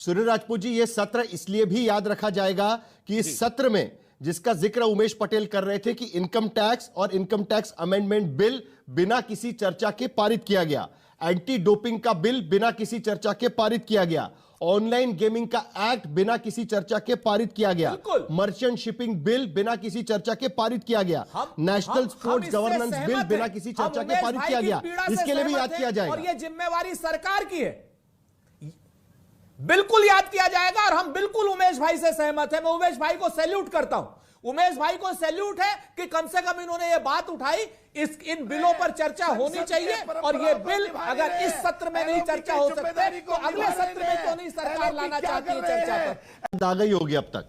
सुनील राजपूत जी, यह सत्र इसलिए भी याद रखा जाएगा कि इस सत्र में जिसका जिक्र उमेश पटेल कर रहे थे कि इनकम टैक्स और इनकम टैक्स अमेंडमेंट बिल बिना किसी चर्चा के पारित किया गया, एंटी डोपिंग का बिल बिना किसी चर्चा के पारित किया गया, ऑनलाइन गेमिंग का एक्ट बिना किसी चर्चा के पारित किया गया, मर्चेंट शिपिंग बिल बिना किसी चर्चा के पारित किया गया, नेशनल स्पोर्ट्स गवर्नेंस बिल बिना किसी चर्चा के पारित किया गया। इसके लिए भी याद किया जाएगा और यह जिम्मेवारी सरकार की है, बिल्कुल याद किया जाएगा। और हम बिल्कुल उमेश भाई से सहमत हैं। मैं उमेश भाई को सैल्यूट करता हूं। उमेश भाई को सैल्यूट है कि कम से कम इन्होंने ये बात उठाई, इन बिलों पर चर्चा होनी चाहिए। और ये बिल अगर इस सत्र में नहीं चर्चा हो सकते तो अगले सत्र में क्यों नहीं सरकार लाना चाहती है चर्चा पर। आ गई होगी अब तक,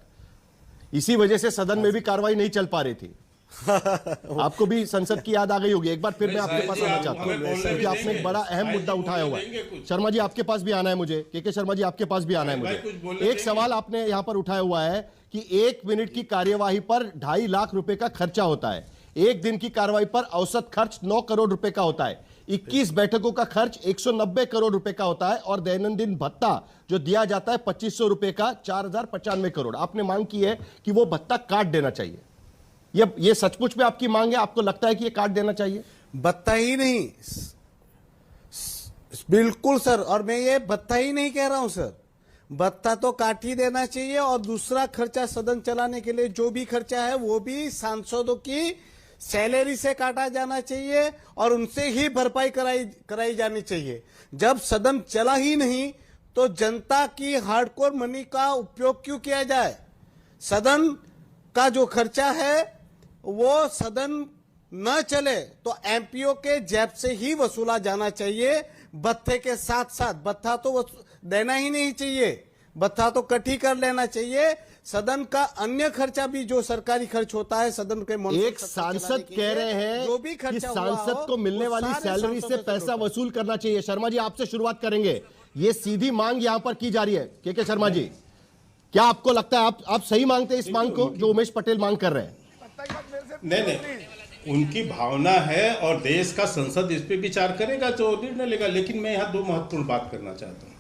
इसी वजह से सदन में भी कार्रवाई नहीं चल पा रही थी। आपको भी संसद की याद आ गई होगी। एक बार फिर मैं आपके पास आना चाहता हूं क्योंकि आपने एक बड़ा अहम मुद्दा उठाया हुआ है। शर्मा जी आपके पास भी आना है मुझे, के शर्मा जी आपके पास भी आना है मुझे। एक सवाल आपने यहां पर उठाया हुआ है कि 1 मिनट की कार्यवाही पर 2.5 लाख रुपए का खर्चा होता है, एक दिन की कार्रवाई पर औसत खर्च 9 करोड़ रुपए का होता है, 21 बैठकों का खर्च 190 करोड़ रुपए का होता है और दैनंदिन भत्ता जो दिया जाता है 2500 रुपए का 4095 करोड़। आपने मांग की है कि वो भत्ता काट देना चाहिए। ये सचमुच में आपकी मांग है? आपको लगता है कि ये काट देना चाहिए? भत्ता ही नहीं, बिल्कुल सर। और मैं ये भत्ता ही नहीं कह रहा हूं सर, भत्ता तो काट ही देना चाहिए। और दूसरा खर्चा सदन चलाने के लिए जो भी खर्चा है वो भी सांसदों की सैलरी से काटा जाना चाहिए और उनसे ही भरपाई कराई जानी चाहिए। जब सदन चला ही नहीं तो जनता की हार्डकोर मनी का उपयोग क्यों किया जाए? सदन का जो खर्चा है वो सदन न चले तो एमपीओ के जेब से ही वसूला जाना चाहिए, भत्ते के साथ साथ। भत्ता तो देना ही नहीं चाहिए, भत्ता तो कट ही कर लेना चाहिए। सदन का अन्य खर्चा भी जो सरकारी खर्च होता है सदन के एक सांसद कह रहे हैं जो भी कि सांसद को मिलने वाली सैलरी से पैसा वसूल करना चाहिए। शर्मा जी आपसे शुरुआत करेंगे। ये सीधी मांग यहां पर की जा रही है। के शर्मा जी, क्या आपको लगता है आप सही मांगते हैं इस मांग को जो उमेश पटेल मांग कर रहे हैं? नहीं, उनकी भावना है और देश का संसद इस पे विचार करेगा जो निर्णय लेगा। लेकिन मैं यहाँ 2 महत्वपूर्ण बात करना चाहता हूँ।